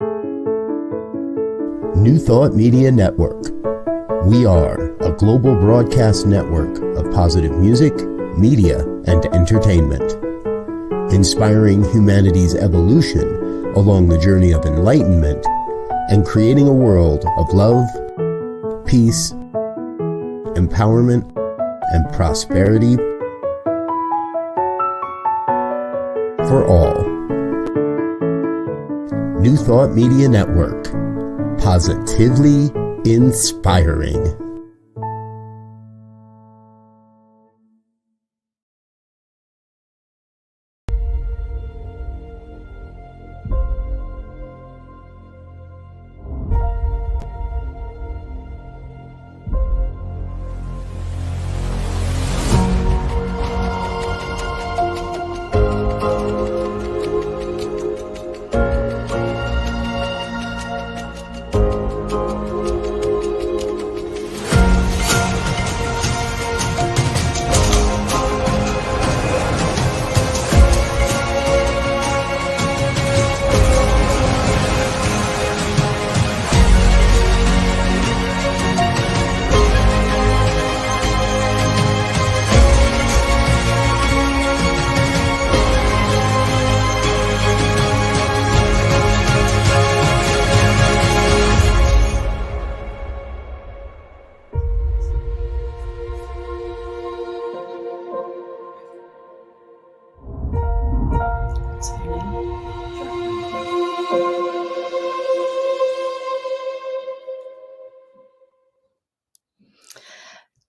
New Thought Media Network. We are a global broadcast network of positive music, media, and entertainment, inspiring humanity's evolution along the journey of enlightenment and creating a world of love, peace, empowerment, and prosperity for all. New Thought Media Network. Positively inspiring.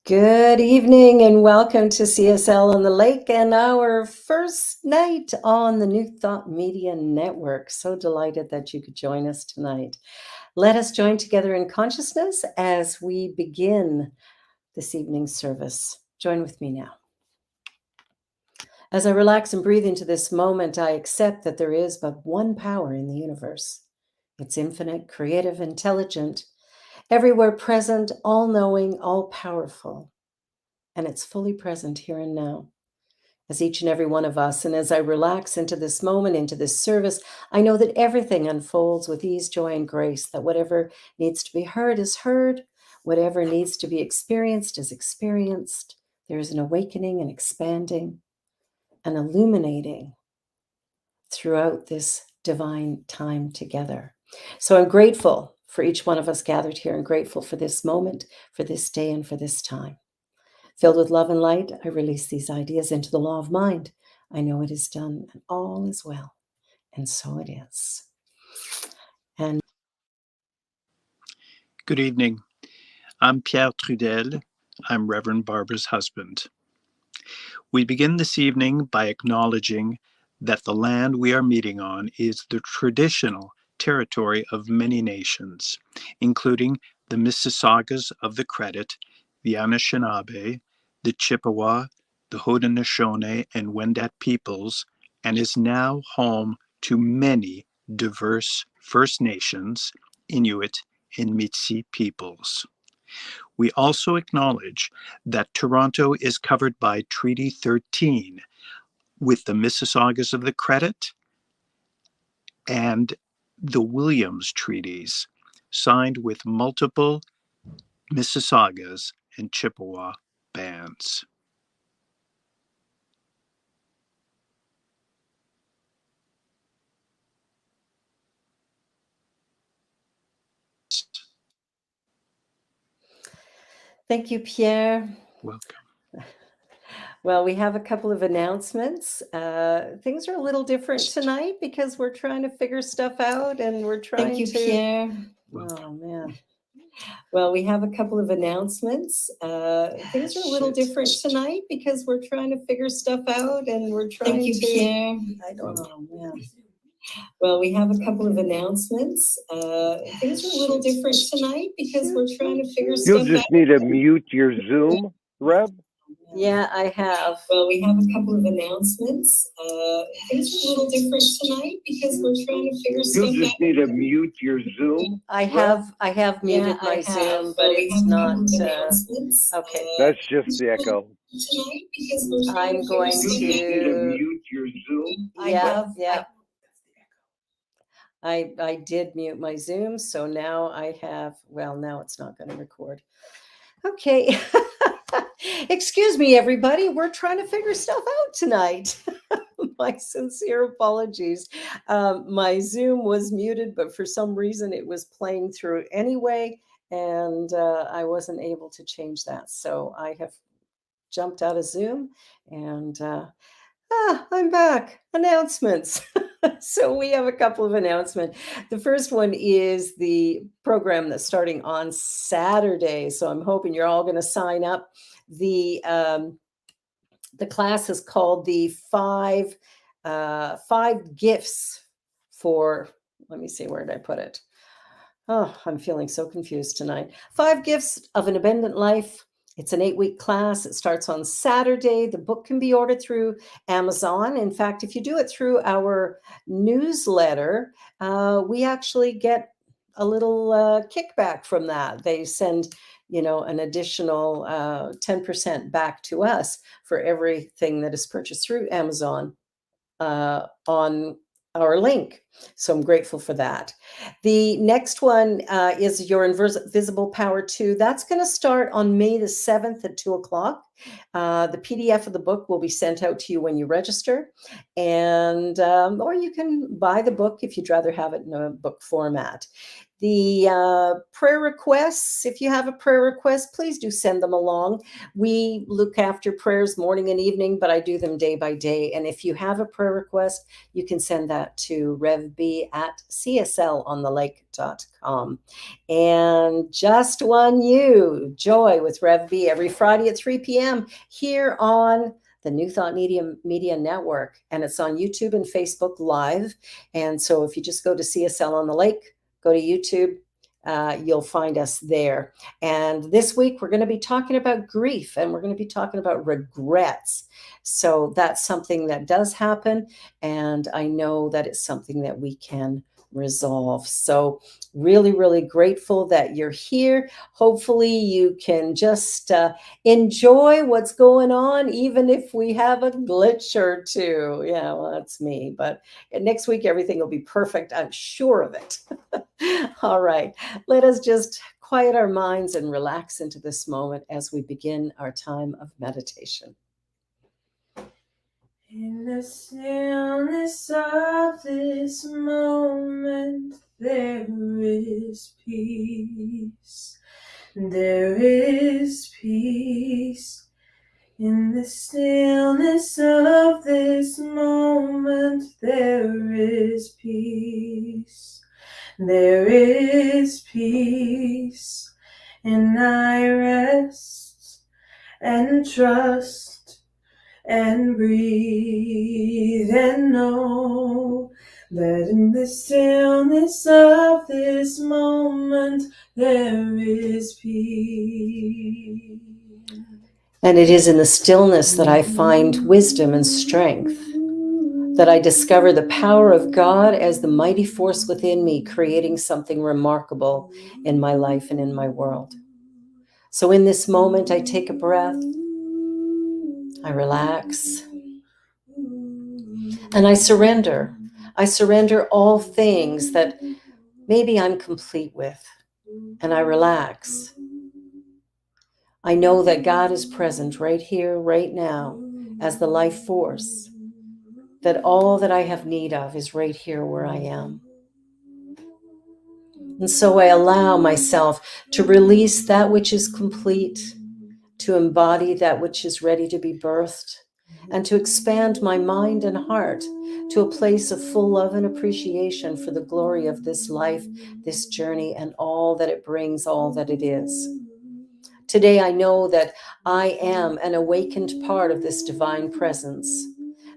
Good evening and welcome to CSL On the Lake and our first night on the New Thought Media Network. So delighted that you could join us tonight. Let us join together in consciousness as we begin this evening's service. Join with me now. As I relax and breathe into this moment, I accept that there is but one power in the universe. It's infinite, creative, intelligent, everywhere present, all-knowing, all-powerful. And it's fully present here and now, as each and every one of us. And as I relax into this moment, into this service, I know that everything unfolds with ease, joy, and grace, that whatever needs to be heard is heard, whatever needs to be experienced is experienced. There is an awakening and expanding and illuminating throughout this divine time together. So I'm grateful for each one of us gathered here and grateful for this moment, for this day, and for this time. Filled with love and light, I release these ideas into the law of mind. I know it is done and all is well. And so it is. And good evening. I'm Pierre Trudel. I'm Reverend Barbara's husband. We begin this evening by acknowledging that the land we are meeting on is the traditional territory of many nations, including the Mississaugas of the Credit, the Anishinaabe, the Chippewa, the Haudenosaunee, and Wendat peoples, and is now home to many diverse First Nations, Inuit, and Métis peoples. We also acknowledge that Toronto is covered by Treaty 13 with the Mississaugas of the Credit and the Williams Treaties, signed with multiple Mississaugas and Chippewa bands. thank you, Pierre. Welcome. Well, we have a couple of announcements. Things are a little different tonight because we're trying to figure stuff out and we're trying Thank you, Pierre. Oh, man. Well, we have a couple of announcements. Things are a little different tonight because we're trying to figure stuff out and we're trying Thank you, Pierre. I don't know, man. Well, we have a couple of announcements. Things are a little different tonight because we're trying to figure stuff out. You'll just need to mute your Zoom, Reb. Yeah, I have. Well, we have a couple of announcements. Things are a little different tonight because we're trying to figure stuff out. You'll just need to mute your Zoom. I have muted my Zoom, but it's not. Okay. That's just the echo. Tonight because we're I'm going You just need to to. mute your Zoom. Yeah, yeah. I did mute my Zoom, so now I have, well, now it's not going to record. Okay. Excuse me, everybody. We're trying to figure stuff out tonight. My sincere apologies. My Zoom was muted, but for some reason it was playing through anyway, and I wasn't able to change that. So I have jumped out of Zoom, and I'm back. Announcements. So we have a couple of announcements. The first one is the program that's starting on Saturday. So I'm hoping you're all going to sign up. The class is called the five gifts for, let me see, where did I put it? Oh, I'm feeling so confused tonight. 5 Gifts of an Abundant Life. It's an 8-week class. It starts on Saturday. The book can be ordered through Amazon. In fact, if you do it through our newsletter, we actually get a little kickback from that. They send, an additional 10% back to us for everything that is purchased through Amazon on our link. So I'm grateful for that. The next one is Your Invisible Power 2. That's going to start on May the 7th at 2:00. The PDF of the book will be sent out to you when you register. And or you can buy the book if you'd rather have it in a book format. The prayer requests, if you have a prayer request, please do send them along. We look after prayers morning and evening, but I do them day by day. And if you have a prayer request, you can send that to revb@cslontheLake.com. And Just One You, Joy with Rev B, every Friday at 3 p.m. here on the New Thought Media Network. And it's on YouTube and Facebook Live. And so if you just go to CSL On the Lake, go to YouTube, you'll find us there. And this week, we're going to be talking about grief, and we're going to be talking about regrets. So that's something that does happen, and I know that it's something that we can resolve. So really, really grateful that you're here. Hopefully you can just enjoy what's going on, even if we have a glitch or two. Yeah, well, that's me. But next week, everything will be perfect. I'm sure of it. All right. Let us just quiet our minds and relax into this moment as we begin our time of meditation. In the stillness of this moment, there is peace. There is peace. In the stillness of this moment, there is peace. There is peace. And I rest and trust and breathe and know that in the stillness of this moment there is peace. And it is in the stillness that I find wisdom and strength, that I discover the power of God as the mighty force within me, creating something remarkable in my life and in my world. So in this moment, I take a breath, I relax, and I surrender. I surrender all things that maybe I'm complete with, and I relax. I know that God is present right here, right now, as the life force, that all that I have need of is right here where I am. And so I allow myself to release that which is complete, to embody that which is ready to be birthed, and to expand my mind and heart to a place of full love and appreciation for the glory of this life, this journey, and all that it brings, all that it is. Today, I know that I am an awakened part of this divine presence,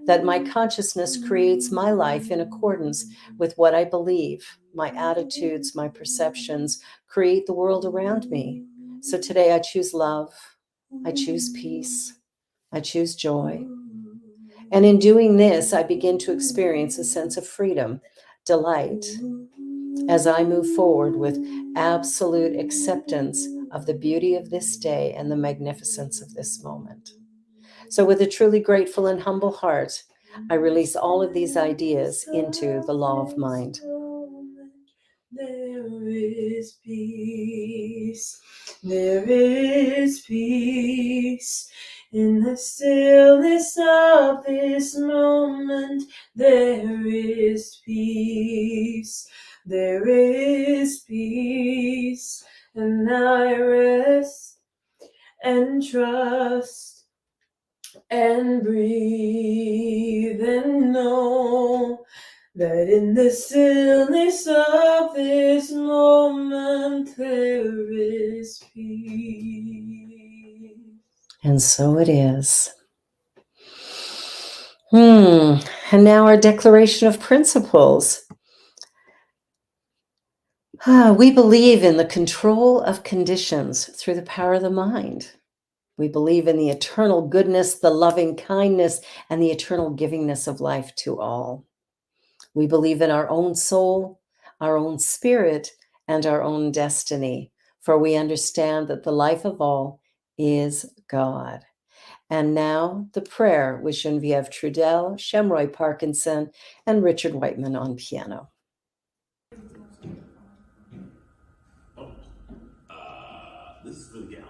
that my consciousness creates my life in accordance with what I believe. My attitudes, my perceptions create the world around me. So today I choose love, I choose peace, I choose joy. And in doing this, I begin to experience a sense of freedom, delight, as I move forward with absolute acceptance of the beauty of this day and the magnificence of this moment. So with a truly grateful and humble heart, I release all of these ideas into the law of mind. there is peace. There is peace in the stillness of this moment. There is peace. There is peace, and I rest and trust and breathe and know that in the stillness of this moment there is peace. And so it is. And now our declaration of principles. We believe in the control of conditions through the power of the mind. We believe in the eternal goodness, the loving kindness, and the eternal givingness of life to all. We believe in our own soul, our own spirit, and our own destiny, for we understand that the life of all is God. And now the prayer with Geneviève Trudel, Shemroy Parkinson, and Richard Whiteman on piano. This is for the gal.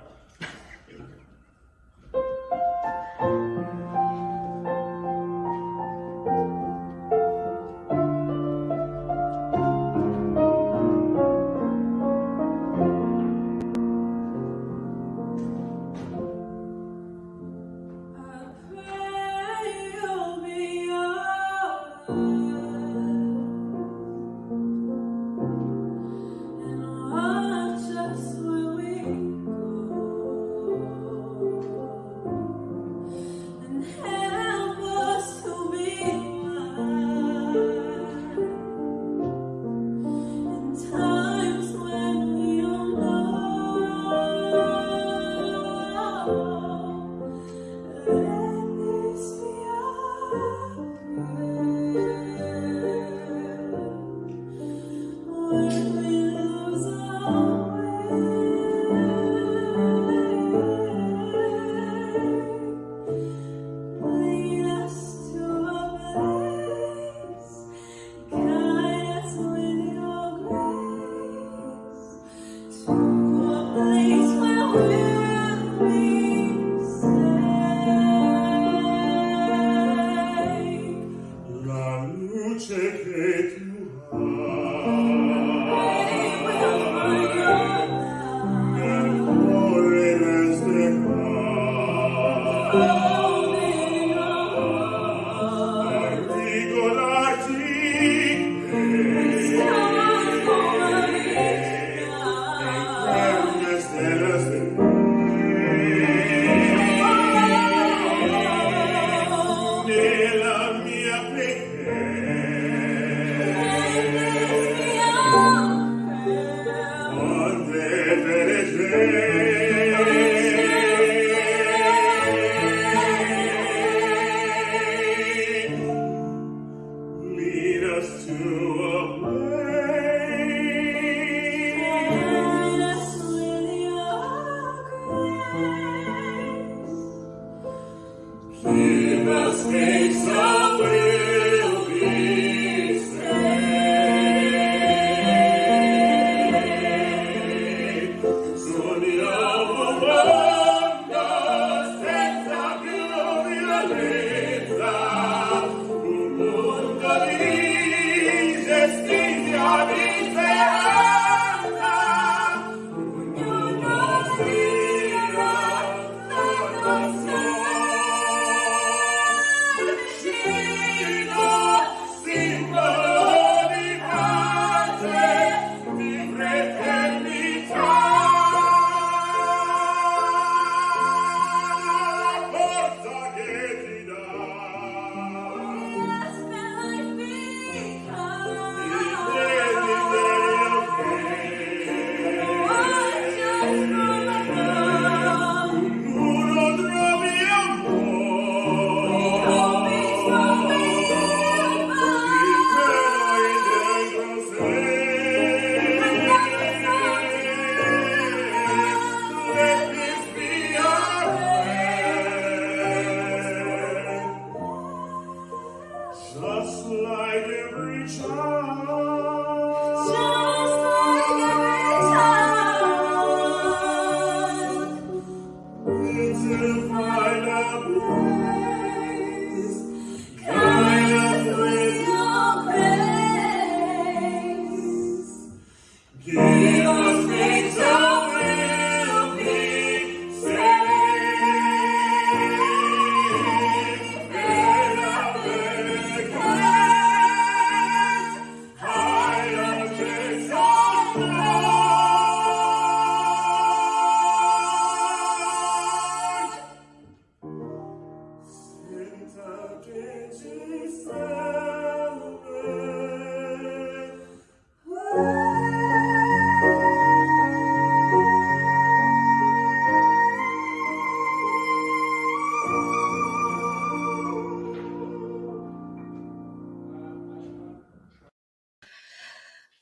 Just like every child.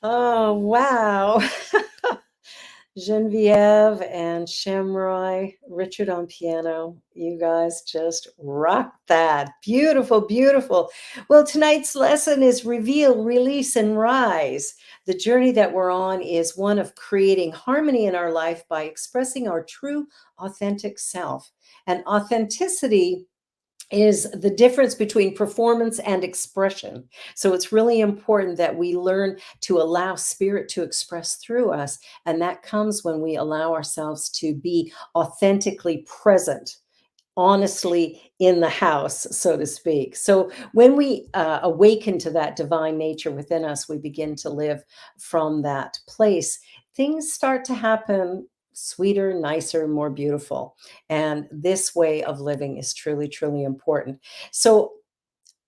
Oh, wow. Genevieve and Shamroy, Richard on piano. You guys just rocked that. Beautiful, beautiful. Well, tonight's lesson is reveal, release, and rise. The journey that we're on is one of creating harmony in our life by expressing our true, authentic self. And authenticity is the difference between performance and expression. So it's really important that we learn to allow spirit to express through us. And that comes when we allow ourselves to be authentically present, honestly in the house, so to speak. So when we awaken to that divine nature within us, we begin to live from that place. Things start to happen sweeter, nicer, more beautiful. And this way of living is truly, truly important. So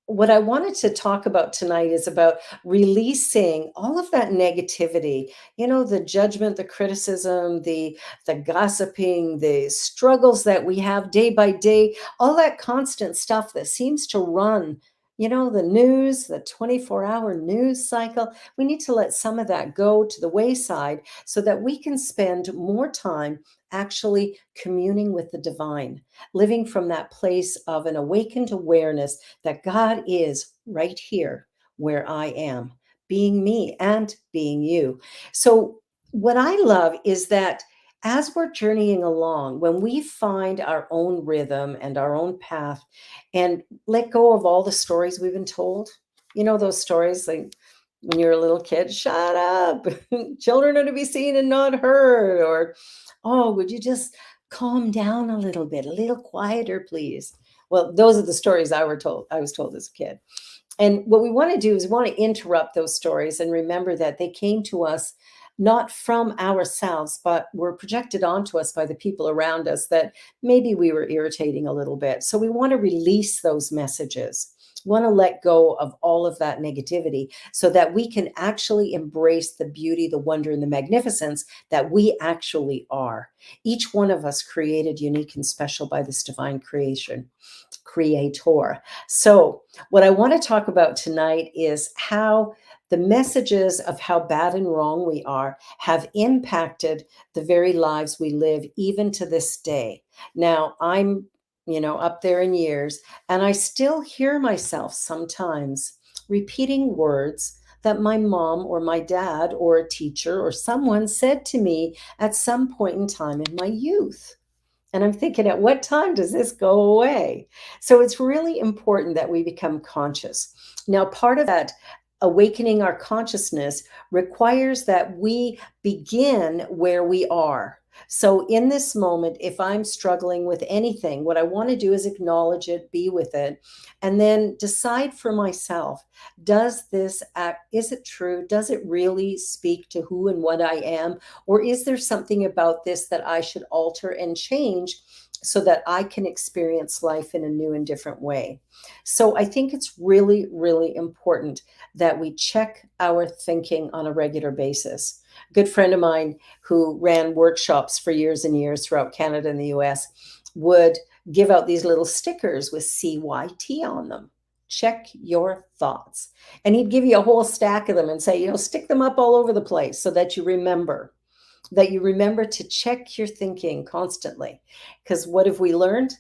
what I wanted to talk about tonight is about releasing all of that negativity, the judgment, the criticism, the gossiping, the struggles that we have day by day, all that constant stuff that seems to run, the news, the 24-hour news cycle. We need to let some of that go to the wayside so that we can spend more time actually communing with the divine, living from that place of an awakened awareness that God is right here where I am, being me and being you. So, what I love is that as we're journeying along, when we find our own rhythm and our own path and let go of all the stories we've been told, those stories like when you're a little kid, shut up, children are to be seen and not heard, or, oh, would you just calm down a little quieter, please. Well, those are the stories I was told as a kid. And what we want to do is we want to interrupt those stories and remember that they came to us not from ourselves, but were projected onto us by the people around us that maybe we were irritating a little bit. So we want to release those messages. We want to let go of all of that negativity so that we can actually embrace the beauty, the wonder, and the magnificence that we actually are. Each one of us created unique and special by this divine creator. So what I want to talk about tonight is how the messages of how bad and wrong we are have impacted the very lives we live, even to this day. Now, I'm, up there in years, and I still hear myself sometimes repeating words that my mom or my dad or a teacher or someone said to me at some point in time in my youth. And I'm thinking, at what time does this go away? So it's really important that we become conscious. Now, part of that awakening our consciousness requires that we begin where we are. So in this moment, if I'm struggling with anything, what I want to do is acknowledge it, be with it, and then decide for myself, does this act, is it true? Does it really speak to who and what I am? Or is there something about this that I should alter and change so that I can experience life in a new and different way? So I think it's really, really important that we check our thinking on a regular basis. A good friend of mine who ran workshops for years and years throughout Canada and the US would give out these little stickers with CYT on them. Check your thoughts. And he'd give you a whole stack of them and say, stick them up all over the place so that you remember to check your thinking constantly. Because what have we learned?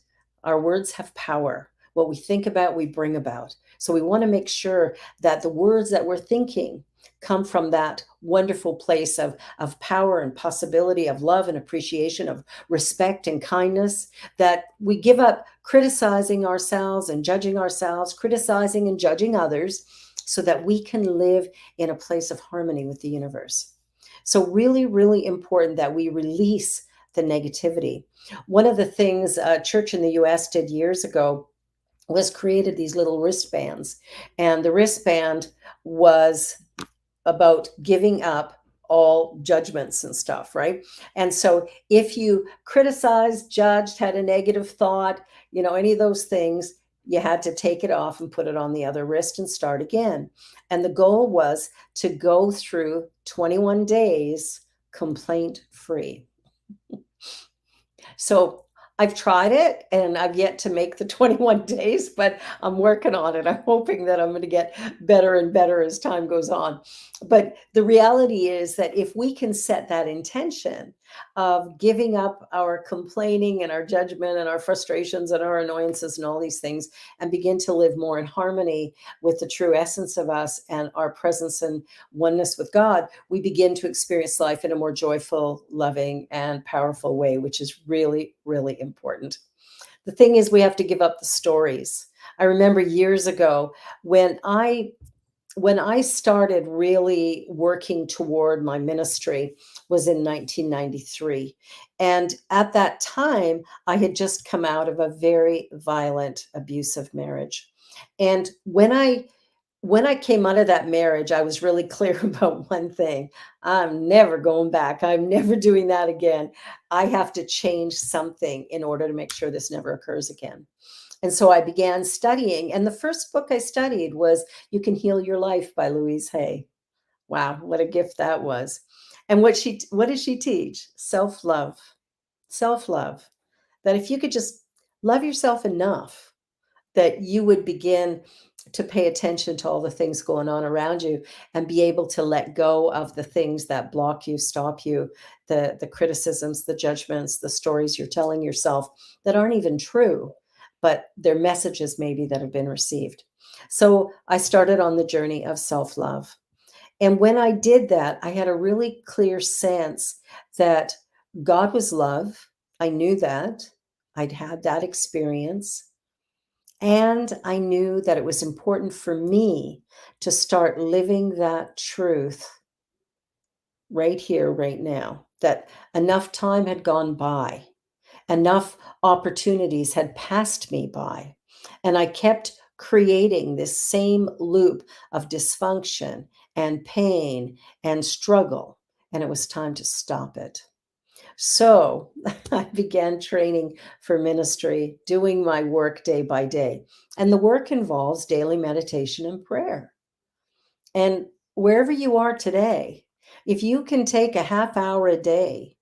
Our words have power. What we think about, we bring about. So we want to make sure that the words that we're thinking come from that wonderful place of power and possibility, of love and appreciation, of respect and kindness, that we give up criticizing ourselves and judging ourselves, criticizing and judging others, so that we can live in a place of harmony with the universe. So really, really important that we release the negativity. One of the things a church in the US did years ago was created these little wristbands. And the wristband was about giving up all judgments and stuff, right? And so if you criticized, judged, had a negative thought, any of those things, you had to take it off and put it on the other wrist and start again. And the goal was to go through 21 days complaint free. So I've tried it and I've yet to make the 21 days, but I'm working on it. I'm hoping that I'm going to get better and better as time goes on. But the reality is that if we can set that intention of giving up our complaining and our judgment and our frustrations and our annoyances and all these things, and begin to live more in harmony with the true essence of us and our presence and oneness with God, we begin to experience life in a more joyful, loving, and powerful way, which is really, really important. The thing is, we have to give up the stories. I remember years ago when I started really working toward my ministry was in 1993. And at that time, I had just come out of a very violent, abusive marriage. And when I came out of that marriage, I was really clear about one thing. I'm never going back. I'm never doing that again. I have to change something in order to make sure this never occurs again. And so I began studying. And the first book I studied was You Can Heal Your Life by Louise Hay. Wow, what a gift that was. And what does she teach? Self-love. Self-love. That if you could just love yourself enough that you would begin to pay attention to all the things going on around you and be able to let go of the things that block you, stop you, the criticisms, the judgments, the stories you're telling yourself that aren't even true, but they're messages maybe that have been received. So I started on the journey of self-love. And when I did that, I had a really clear sense that God was love. I knew that. I'd had that experience. And I knew that it was important for me to start living that truth right here, right now, that enough time had gone by, enough opportunities had passed me by, and I kept creating this same loop of dysfunction and pain and struggle, and it was time to stop it. So I began training for ministry, doing my work day by day. And the work involves daily meditation and prayer. And wherever you are today, if you can take a half hour a day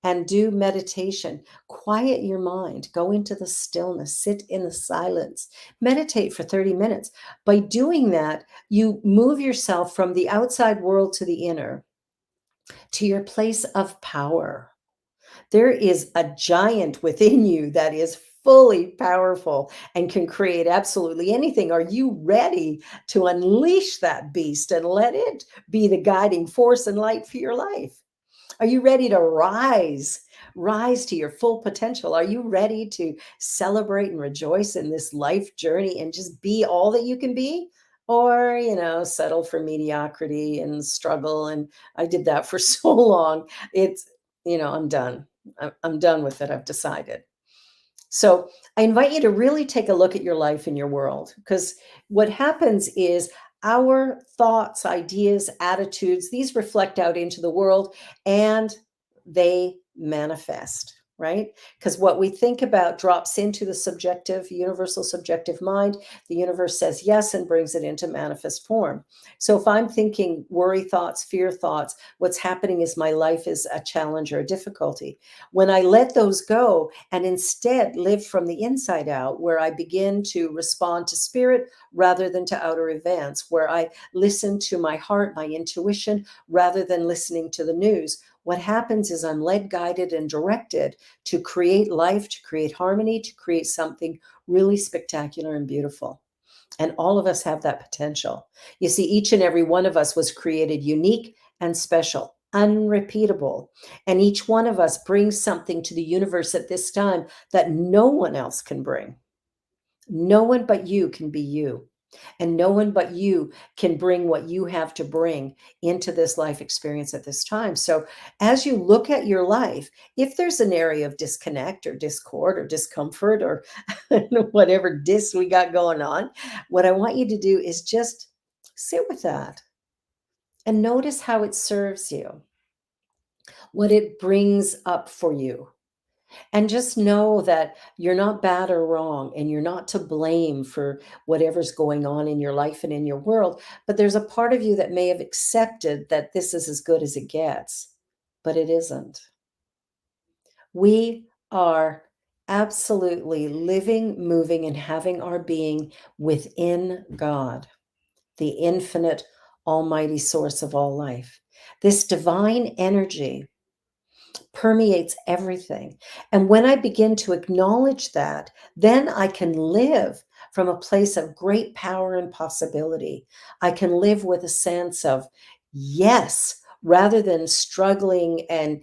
and do meditation, quiet your mind, go into the stillness, sit in the silence, meditate for 30 minutes. By doing that, you move yourself from the outside world to the inner, to your place of power. There is a giant within you that is fully powerful and can create absolutely anything. Are you ready to unleash that beast and let it be the guiding force and light for your life? Are you ready to rise to your full potential? Are you ready to celebrate and rejoice in this life journey and just be all that you can be? Or, settle for mediocrity and struggle. And I did that for so long. I'm done. I'm done with it. I've decided. So I invite you to really take a look at your life and your world, because what happens is our thoughts, ideas, attitudes, these reflect out into the world and they manifest, right? Because what we think about drops into the subjective, universal subjective mind. The universe says yes and brings it into manifest form. So if I'm thinking worry thoughts, fear thoughts, what's happening is my life is a challenge or a difficulty. When I let those go and instead live from the inside out, where I begin to respond to spirit rather than to outer events, where I listen to my heart, my intuition, rather than listening to the news, what happens is I'm led, guided, and directed to create life, to create harmony, to create something really spectacular and beautiful. And all of us have that potential. You see, each and every one of us was created unique and special, unrepeatable. And each one of us brings something to the universe at this time that no one else can bring. No one but you can be you. And no one but you can bring what you have to bring into this life experience at this time. So as you look at your life, if there's an area of disconnect or discord or discomfort or whatever dis we got going on, what I want you to do is just sit with that and notice how it serves you, what it brings up for you. And just know that you're not bad or wrong, and you're not to blame for whatever's going on in your life and in your world. But there's a part of you that may have accepted that this is as good as it gets, but it isn't. We are absolutely living, moving, and having our being within God, the infinite, almighty source of all life. This divine energy permeates everything. And when I begin to acknowledge that, then I can live from a place of great power and possibility. I can live with a sense of yes, rather than struggling and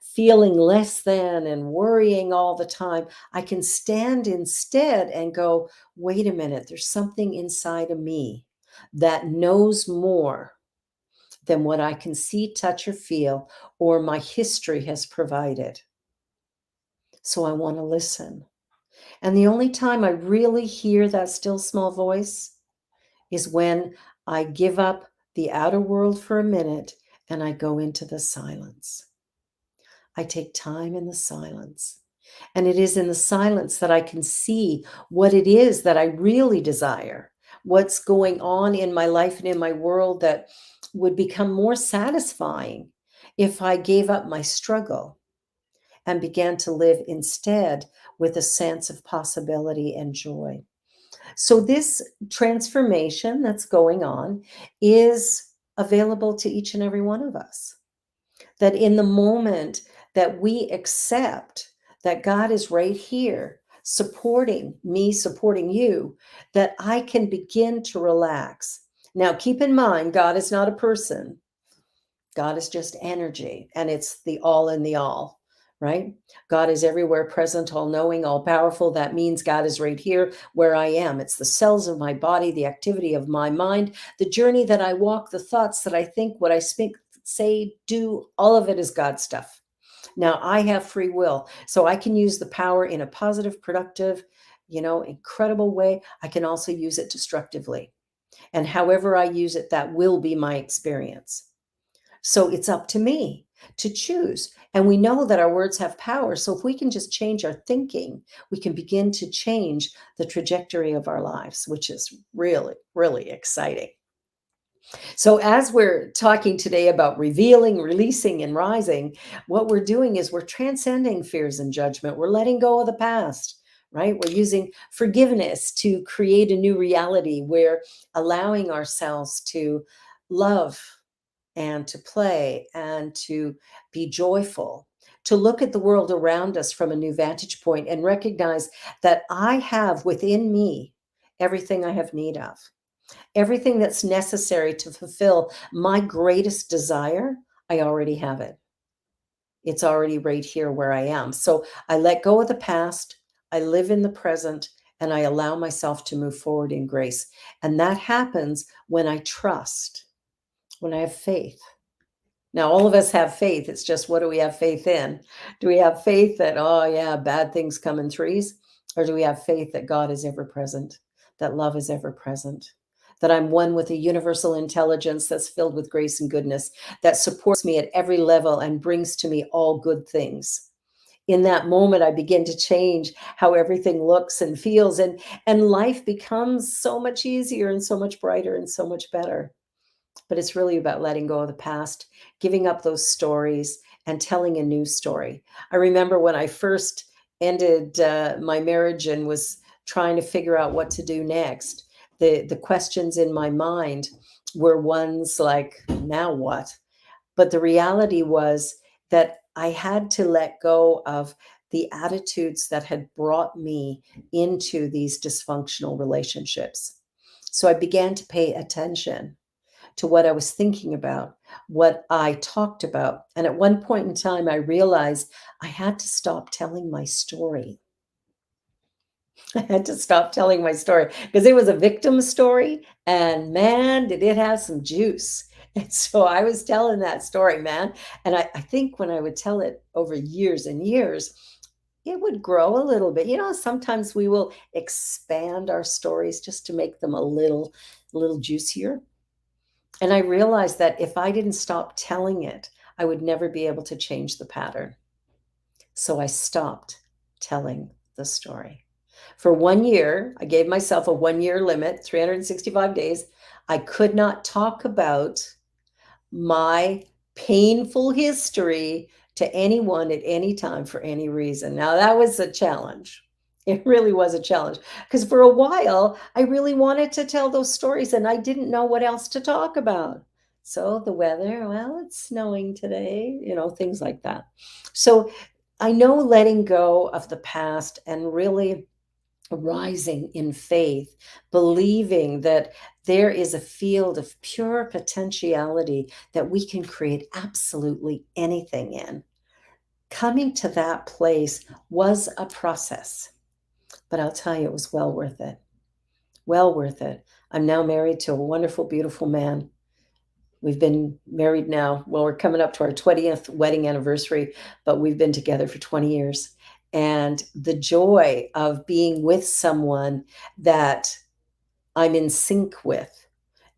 feeling less than and worrying all the time. I can stand instead and go, wait a minute, there's something inside of me that knows more than what I can see, touch, or feel, or my history has provided. So I want to listen. And the only time I really hear that still small voice is when I give up the outer world for a minute and I go into the silence. I take time in the silence. And it is in the silence that I can see what it is that I really desire, what's going on in my life and in my world that would become more satisfying if I gave up my struggle and began to live instead with a sense of possibility and joy. So, this transformation that's going on is available to each and every one of us. That in the moment that we accept that God is right here, supporting me, supporting you, that I can begin to relax. Now, keep in mind, God is not a person. God is just energy, and it's the all in the all, right? God is everywhere present, all knowing, all powerful. That means God is right here where I am. It's the cells of my body, the activity of my mind, the journey that I walk, the thoughts that I think, what I speak, say, do, all of it is God stuff. Now, I have free will, so I can use the power in a positive, productive, incredible way. I can also use it destructively. And however I use it, that will be my experience. So it's up to me to choose. And we know that our words have power. So if we can just change our thinking, we can begin to change the trajectory of our lives, which is really, really exciting. So, as we're talking today about revealing, releasing, and rising, what we're doing is we're transcending fears and judgment. We're letting go of the past, right? We're using forgiveness to create a new reality. We're allowing ourselves to love and to play and to be joyful, to look at the world around us from a new vantage point and recognize that I have within me everything I have need of. Everything that's necessary to fulfill my greatest desire, I already have it. It's already right here where I am. So I let go of the past, I live in the present, and I allow myself to move forward in grace. And that happens when I trust, when I have faith. Now, all of us have faith. It's just, what do we have faith in? Do we have faith that, oh, yeah, bad things come in threes? Or do we have faith that God is ever present, that love is ever present, that I'm one with a universal intelligence that's filled with grace and goodness, that supports me at every level and brings to me all good things? In that moment, I begin to change how everything looks and feels, and life becomes so much easier and so much brighter and so much better. But it's really about letting go of the past, giving up those stories, and telling a new story. I remember when I first ended my marriage and was trying to figure out what to do next, the questions in my mind were ones like, now what? But the reality was that I had to let go of the attitudes that had brought me into these dysfunctional relationships. So I began to pay attention to what I was thinking about, what I talked about. And at one point in time, I realized I had to stop telling my story. I had to stop telling my story because it was a victim story. And man, did it have some juice. And so I was telling that story, man. And I think when I would tell it over years and years, it would grow a little bit. Sometimes we will expand our stories just to make them a little juicier. And I realized that if I didn't stop telling it, I would never be able to change the pattern. So I stopped telling the story. For 1 year, I gave myself a 1-year limit, 365 days. I could not talk about my painful history to anyone at any time for any reason. Now, that was a challenge. It really was a challenge because for a while, I really wanted to tell those stories and I didn't know what else to talk about. So the weather, well, it's snowing today, things like that. So I know letting go of the past and really rising in faith, believing that there is a field of pure potentiality that we can create absolutely anything in. Coming to that place was a process, but I'll tell you, it was well worth it. Well worth it. I'm now married to a wonderful, beautiful man. We've been married now. Well, we're coming up to our 20th wedding anniversary, but we've been together for 20 years. And the joy of being with someone that I'm in sync with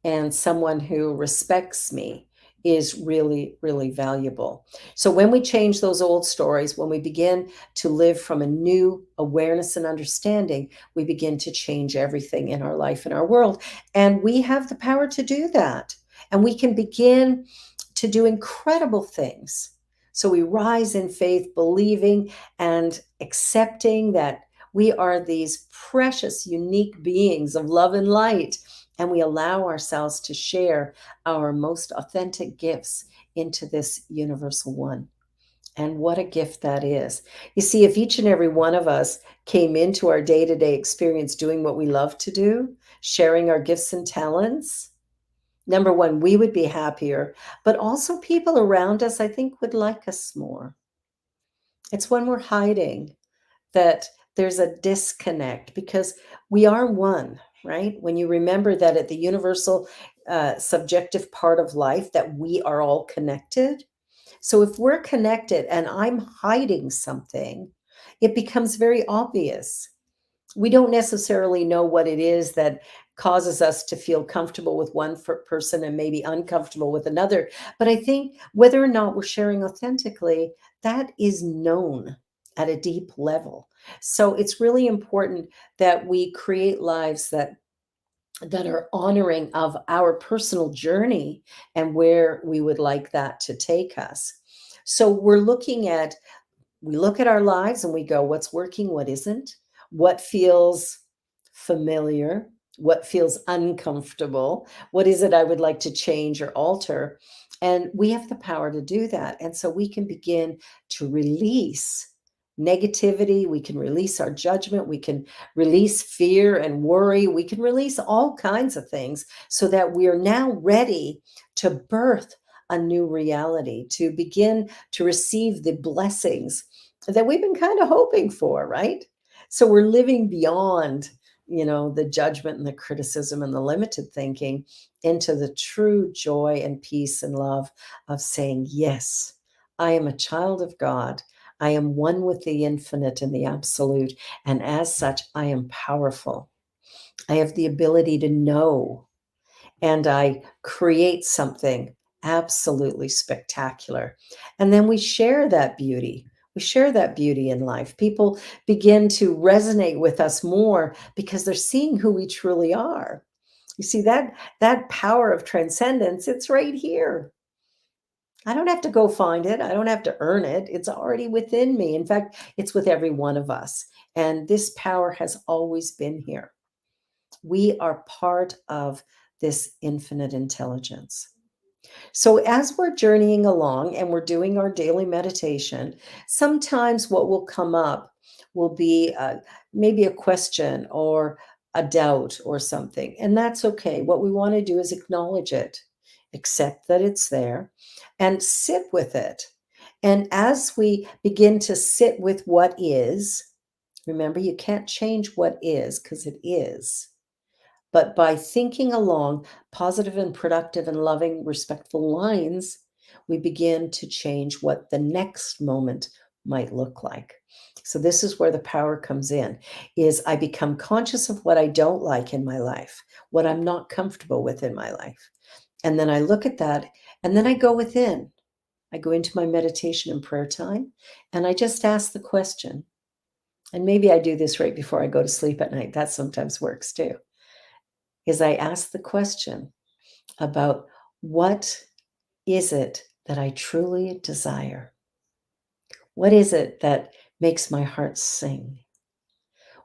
and someone who respects me is really, really valuable. So when we change those old stories, when we begin to live from a new awareness and understanding, we begin to change everything in our life and our world. And we have the power to do that. And we can begin to do incredible things. So we rise in faith, believing and accepting that we are these precious, unique beings of love and light. And we allow ourselves to share our most authentic gifts into this universal one. And what a gift that is. You see, if each and every one of us came into our day-to-day experience doing what we love to do, sharing our gifts and talents, number one, we would be happier, but also people around us, I think, would like us more. It's when we're hiding that there's a disconnect because we are one, right? When you remember that at the universal subjective part of life that we are all connected. So if we're connected and I'm hiding something, it becomes very obvious. We don't necessarily know what it is that causes us to feel comfortable with one person and maybe uncomfortable with another. But I think whether or not we're sharing authentically, that is known at a deep level. So it's really important that we create lives that are honoring of our personal journey and where we would like that to take us. So we look at our lives and we go, what's working, what isn't, what feels familiar, what feels uncomfortable, what is it I would like to change or alter. And we have the power to do that. And so we can begin to release negativity. We can release our judgment. We can release fear and worry. We can release all kinds of things so that we are now ready to birth a new reality, to begin to receive the blessings that we've been kind of hoping for, right? So we're living beyond, the judgment and the criticism and the limited thinking into the true joy and peace and love of saying, yes, I am a child of God. I am one with the infinite and the absolute. And as such, I am powerful. I have the ability to know, and I create something absolutely spectacular. And then we share that beauty. We share that beauty in life. People begin to resonate with us more because they're seeing who we truly are. You see, that power of transcendence, it's right here. I don't have to go find it. I don't have to earn it. It's already within me. In fact, it's with every one of us. And this power has always been here. We are part of this infinite intelligence. So as we're journeying along and we're doing our daily meditation, sometimes what will come up will be maybe a question or a doubt or something. And that's okay. What we want to do is acknowledge it, accept that it's there, and sit with it. And as we begin to sit with what is, remember, you can't change what is because it is. But by thinking along positive and productive and loving, respectful lines, we begin to change what the next moment might look like. So this is where the power comes in, is I become conscious of what I don't like in my life, what I'm not comfortable with in my life. And then I look at that and then I go within I go into my meditation and prayer time, and I just ask the question. And maybe I do this right before I go to sleep at night. That sometimes works too. Is I ask the question about what is it that I truly desire? What is it that makes my heart sing?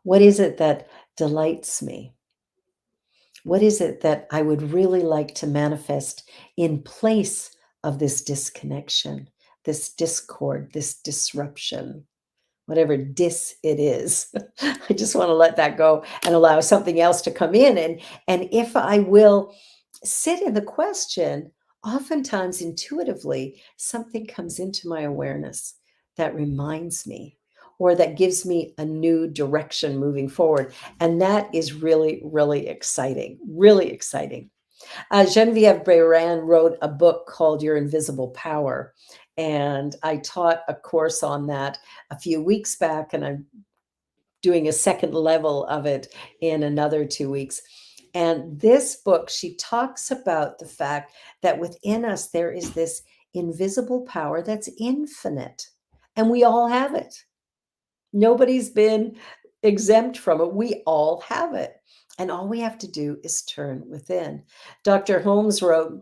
What is it that delights me? What is it that I would really like to manifest in place of this disconnection, this discord, this disruption, whatever it is? I just want to let that go and allow something else to come in. And if I will sit in the question, oftentimes intuitively, something comes into my awareness that reminds me or that gives me a new direction moving forward. And that is really, really exciting, really exciting. Genevieve Behrend wrote a book called Your Invisible Power. And I taught a course on that a few weeks back, and I'm doing a second level of it in another 2 weeks. And this book, she talks about the fact that within us, there is this invisible power that's infinite, and we all have it. Nobody's been exempt from it. We all have it. And all we have to do is turn within. Dr. Holmes wrote,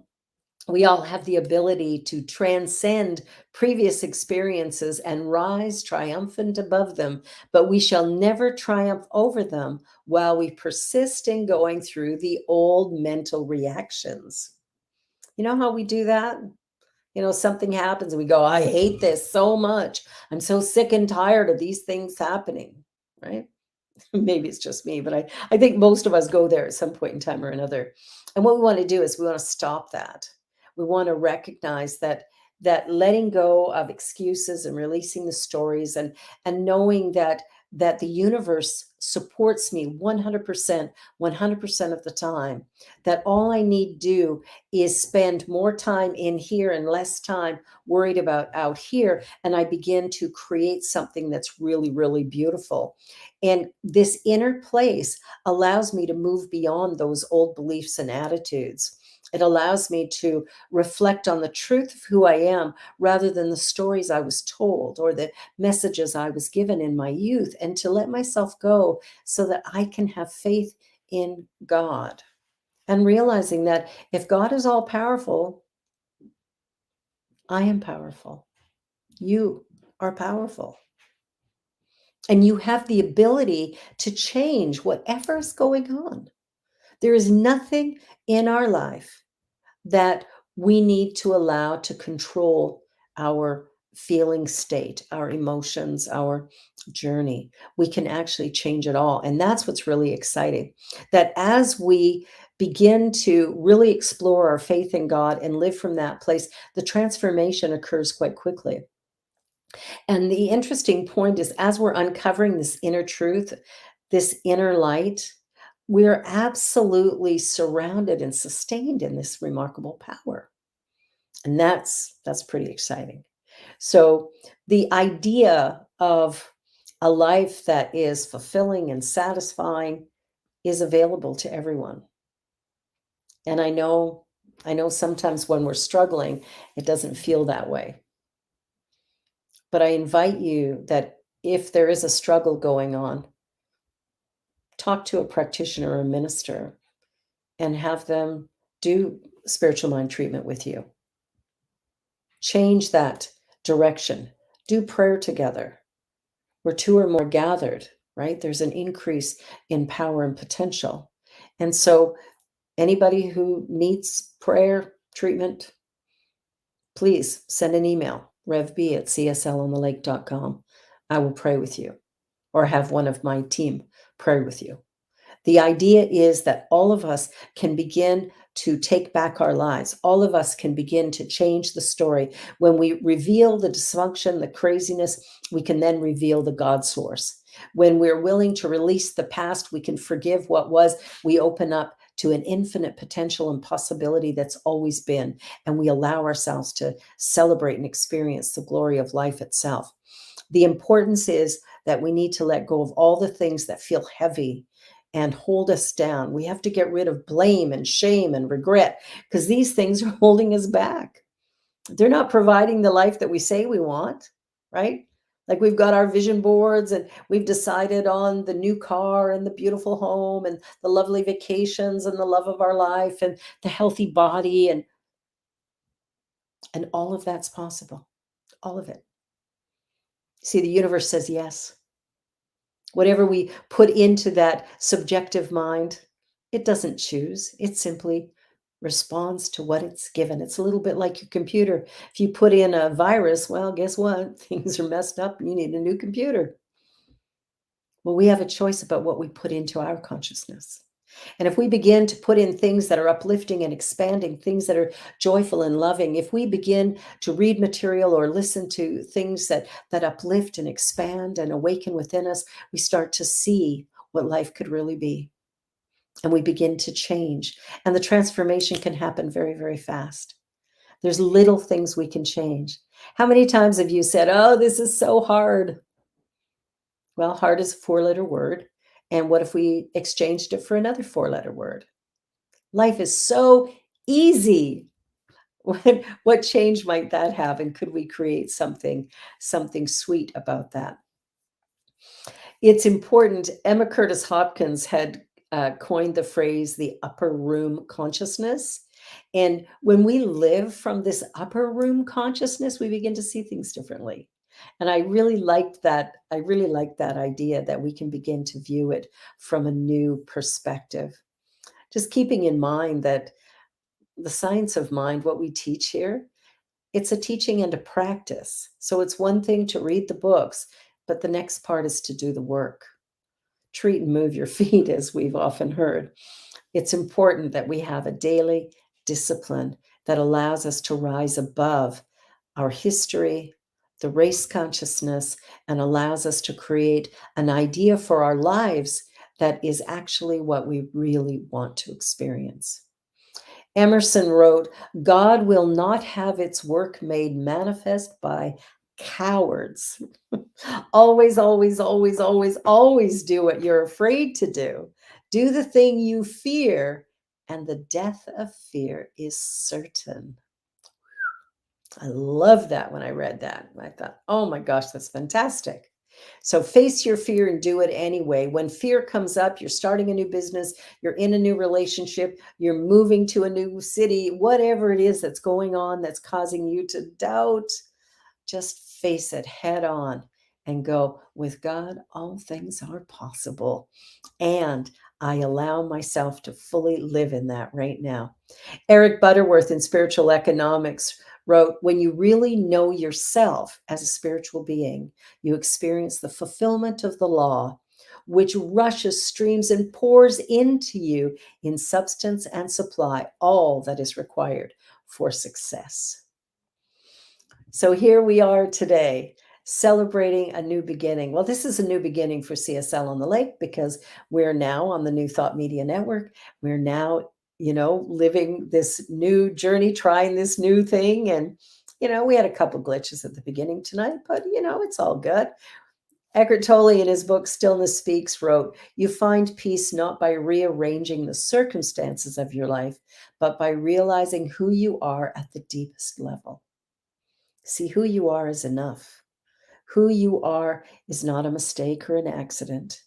we all have the ability to transcend previous experiences and rise triumphant above them, but we shall never triumph over them while we persist in going through the old mental reactions. You know how we do that? Something happens and we go, I hate this so much. I'm so sick and tired of these things happening, right? Maybe it's just me, but I think most of us go there at some point in time or another. And what we want to do is we want to stop that. We want to recognize that letting go of excuses and releasing the stories and knowing that the universe supports me 100% of the time, that all I need do is spend more time in here and less time worried about out here, and I begin to create something that's really, really beautiful. And this inner place allows me to move beyond those old beliefs and attitudes. It allows me to reflect on the truth of who I am rather than the stories I was told or the messages I was given in my youth, and to let myself go so that I can have faith in God. And realizing that if God is all powerful, I am powerful. You are powerful. And you have the ability to change whatever is going on. There is nothing in our life that we need to allow to control our feeling state, our emotions, our journey. We can actually change it all. And that's what's really exciting. That as we begin to really explore our faith in God and live from that place, the transformation occurs quite quickly. And the interesting point is, as we're uncovering this inner truth, this inner light, we're absolutely surrounded and sustained in this remarkable power. And that's pretty exciting. So the idea of a life that is fulfilling and satisfying is available to everyone. And I know sometimes when we're struggling, it doesn't feel that way. But I invite you that if there is a struggle going on, talk to a practitioner or a minister and have them do spiritual mind treatment with you. Change that direction. Do prayer together. Where two or more gathered, right? There's an increase in power and potential. And so anybody who needs prayer treatment, please send an email, revb@cslonthelake.com. I will pray with you or have one of my team pray with you. The idea is that all of us can begin to take back our lives. All of us can begin to change the story. When we reveal the dysfunction, the craziness, we can then reveal the God source. When we're willing to release the past, we can forgive what was. We open up to an infinite potential and possibility that's always been, and we allow ourselves to celebrate and experience the glory of life itself. The importance is that we need to let go of all the things that feel heavy and hold us down. We have to get rid of blame and shame and regret, because these things are holding us back. They're not providing the life that we say we want, right? Like we've got our vision boards and we've decided on the new car and the beautiful home and the lovely vacations and the love of our life and the healthy body, and all of that's possible. All of it. See, the universe says yes. Whatever we put into that subjective mind, it doesn't choose. It simply responds to what it's given. It's a little bit like your computer. If you put in a virus, well, guess what? Things are messed up and you need a new computer. Well, we have a choice about what we put into our consciousness. And if we begin to put in things that are uplifting and expanding, things that are joyful and loving, if we begin to read material or listen to things that uplift and expand and awaken within us, we start to see what life could really be. And we begin to change. And the transformation can happen very, very fast. There's little things we can change. How many times have you said, oh, this is so hard? Well, hard is a 4-letter word. And what if we exchanged it for another 4-letter word? Life is so easy. What change might that have? And could we create something sweet about that? It's important. Emma Curtis Hopkins had coined the phrase, the upper room consciousness. And when we live from this upper room consciousness, we begin to see things differently. And I really liked that. I really liked that idea that we can begin to view it from a new perspective. Just keeping in mind that the science of mind, what we teach here, it's a teaching and a practice. So it's one thing to read the books, but the next part is to do the work. Treat and move your feet, as we've often heard. It's important that we have a daily discipline that allows us to rise above our history, the race consciousness, and allows us to create an idea for our lives that is actually what we really want to experience. Emerson wrote, God will not have its work made manifest by cowards. Always, always, always, always, always do what you're afraid to do. Do the thing you fear, and the death of fear is certain. I love that when I read that. I thought, oh my gosh, that's fantastic. So face your fear and do it anyway. When fear comes up, you're starting a new business, you're in a new relationship, you're moving to a new city, whatever it is that's going on that's causing you to doubt, just face it head on and go, with God, all things are possible. And I allow myself to fully live in that right now. Eric Butterworth in Spiritual Economics wrote, when you really know yourself as a spiritual being, you experience the fulfillment of the law, which rushes, streams, and pours into you in substance and supply, all that is required for success. So here we are today, celebrating a new beginning. Well, this is a new beginning for CSL on the Lake because we're now on the New Thought Media Network. We're now, living this new journey, trying this new thing. And, we had a couple glitches at the beginning tonight, but, it's all good. Eckhart Tolle, in his book Stillness Speaks, wrote, you find peace not by rearranging the circumstances of your life, but by realizing who you are at the deepest level. See, who you are is enough. Who you are is not a mistake or an accident.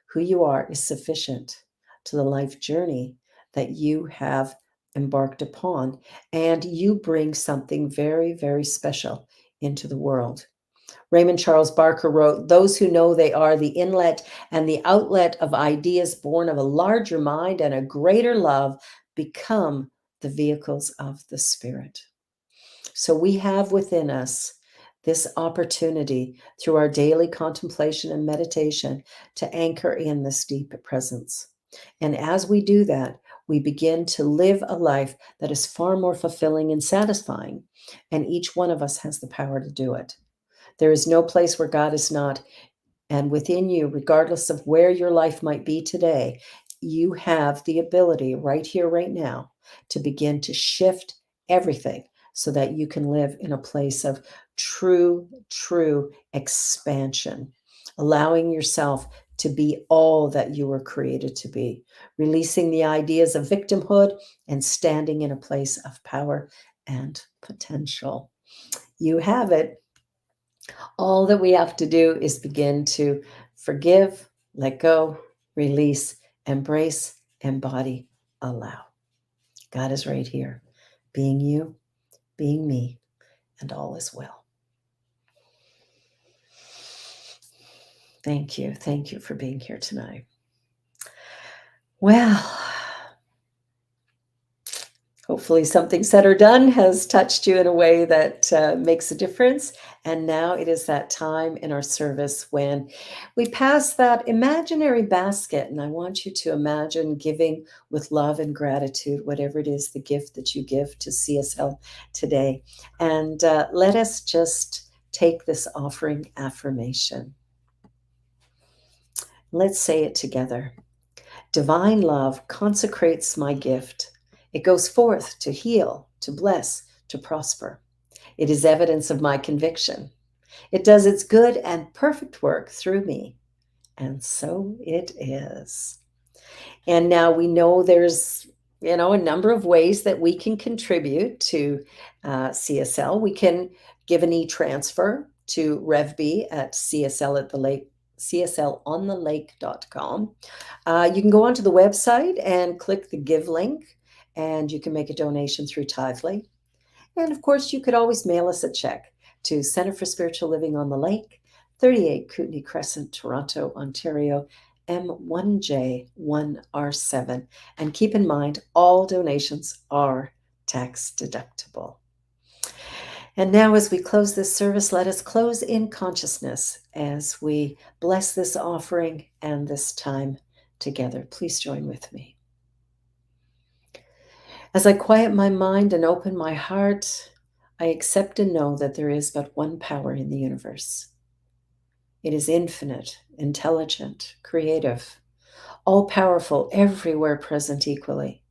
Who you are is sufficient to the life journey that you have embarked upon, and you bring something very, very special into the world. Raymond Charles Barker wrote, those who know they are the inlet and the outlet of ideas born of a larger mind and a greater love become the vehicles of the Spirit. So we have within us this opportunity through our daily contemplation and meditation to anchor in this deep presence. And as we do that, we begin to live a life that is far more fulfilling and satisfying. And each one of us has the power to do it. There is no place where God is not. And within you, regardless of where your life might be today, you have the ability right here, right now, to begin to shift everything so that you can live in a place of true expansion, allowing yourself to be all that you were created to be, releasing the ideas of victimhood and standing in a place of power and potential. You have it. All that we have to do is begin to forgive, let go, release, embrace, embody, allow. God is right here, being you, being me, and all is well. Thank you. Thank you for being here tonight. Well, hopefully something said or done has touched you in a way that makes a difference. And now it is that time in our service when we pass that imaginary basket. And I want you to imagine giving with love and gratitude, whatever it is, the gift that you give to CSL today. And let us just take this offering affirmation. Let's say it together. Divine love consecrates my gift. It goes forth to heal, to bless, to prosper. It is evidence of my conviction. It does its good and perfect work through me. And so it is. And now we know there's, a number of ways that we can contribute to CSL. We can give an e-transfer to RevB at CSLOnTheLake.com. You can go onto the website and click the give link, and you can make a donation through Tithely. And of course, you could always mail us a check to Center for Spiritual Living on the Lake, 38 Kootenay Crescent, Toronto, Ontario, M1J1R7. And keep in mind, all donations are tax deductible. And now as we close this service, let us close in consciousness as we bless this offering and this time together. Please join with me. As I quiet my mind and open my heart, I accept and know that there is but one power in the universe. It is infinite, intelligent, creative, all-powerful, everywhere present equally.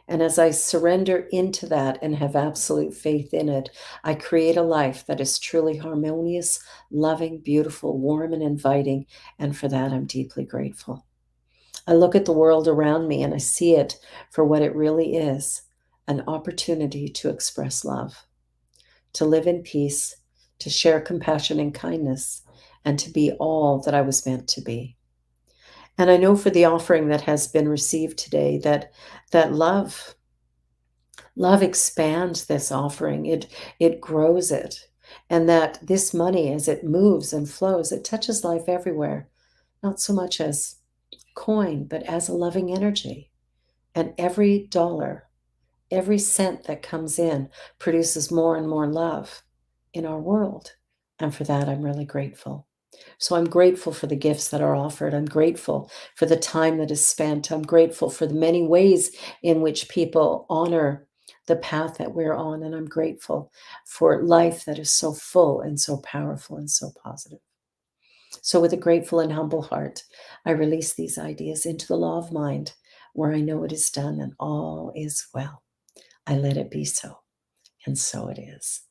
And as I surrender into that and have absolute faith in it, I create a life that is truly harmonious, loving, beautiful, warm, and inviting. And for that, I'm deeply grateful. I look at the world around me and I see it for what it really is, an opportunity to express love, to live in peace, to share compassion and kindness, and to be all that I was meant to be. And I know for the offering that has been received today that love expands this offering. It grows it. And that this money, as it moves and flows, it touches life everywhere, not so much as coin, but as a loving energy. And every dollar, every cent that comes in produces more and more love in our world. And for that, I'm really grateful. So I'm grateful for the gifts that are offered. I'm grateful for the time that is spent. I'm grateful for the many ways in which people honor the path that we're on. And I'm grateful for life that is so full and so powerful and so positive. So with a grateful and humble heart, I release these ideas into the law of mind, where I know it is done and all is well. I let it be so, and so it is.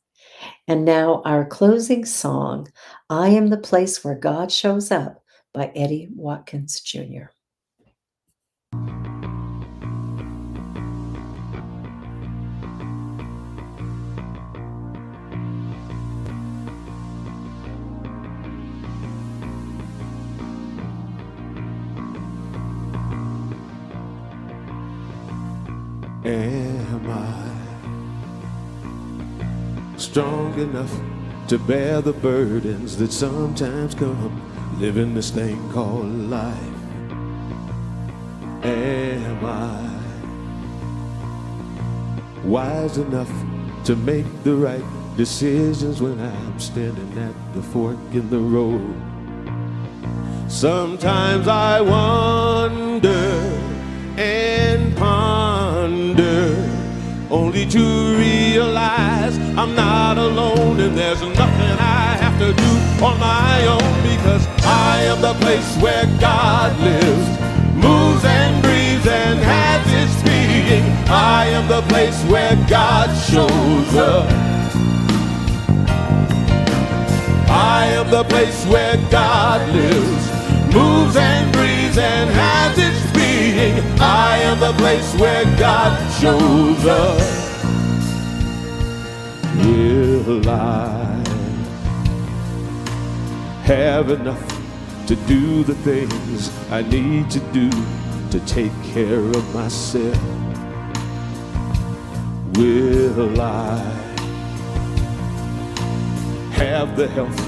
And now our closing song, I Am the Place Where God Shows Up, by Eddie Watkins Jr. Am I strong enough to bear the burdens that sometimes come living this thing called life? Am I wise enough to make the right decisions when I'm standing at the fork in the road? Sometimes I wonder and ponder, only to realize I'm not alone, and there's nothing I have to do on my own, because I am the place where God lives, moves and breathes and has its being. I am the place where God shows up. I am the place where God lives, moves and breathes and has its being. I am the place where God shows up. Will I have enough to do the things I need to do to take care of myself? Will I have the health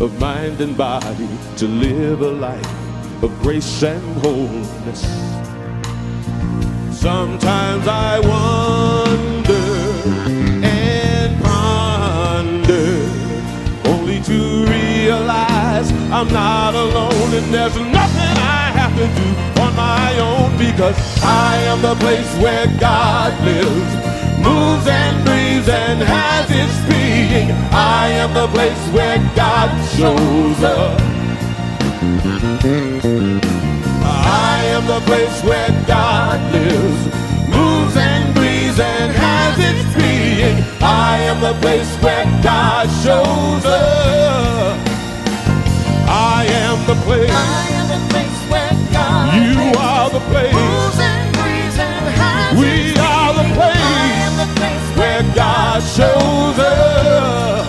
of mind and body to live a life of grace and wholeness? Sometimes I wonder and ponder, only to realize I'm not alone, and there's nothing I have to do on my own, because I am the place where God lives, moves and breathes and has its being. I am the place where God shows up. I am the place where God lives, moves and breathes and has its being. I am the place where God shows up. I am the place. I am the place where God You lives, are the place. moves and breathes and has We its are the being. place I am the place where God shows up.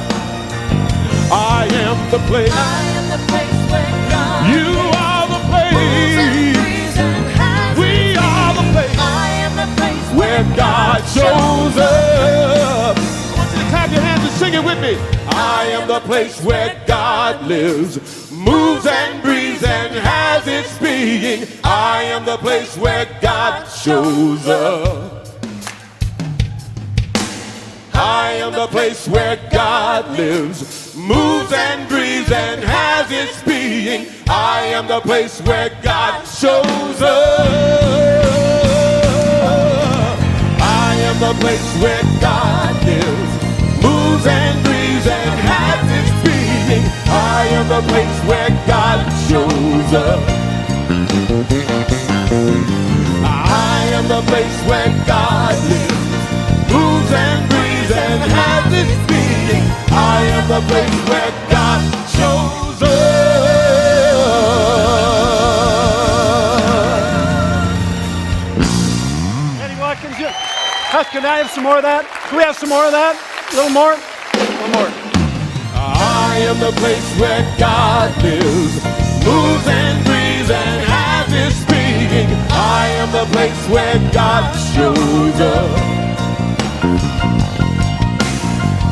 I am the place. I am the place where God You are the place. moves and breathes and has We its are the being. place I am the place where God shows up. I want you to clap your hands and sing it with me. I am the place where God lives, moves and breathes and has its being. I am the place where God shows up. I am the place where God lives, moves and breathes and has its being. I am the place where God shows up. I am the place where God lives, moves and breathes and has its being. I am the place where God shows up. I am the place where God lives, moves and breathes and has its being. I am the place where God shows up. Eddie Watkins, can I have some more of that? Can we have some more of that? A little more? A little more. I am the place where God lives, moves and breathes and has its being. I am the place where God shows up.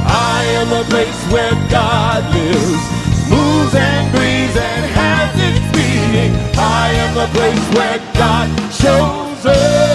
I am the place where God lives, moves and breathes and has its being. I am the place where God shows up.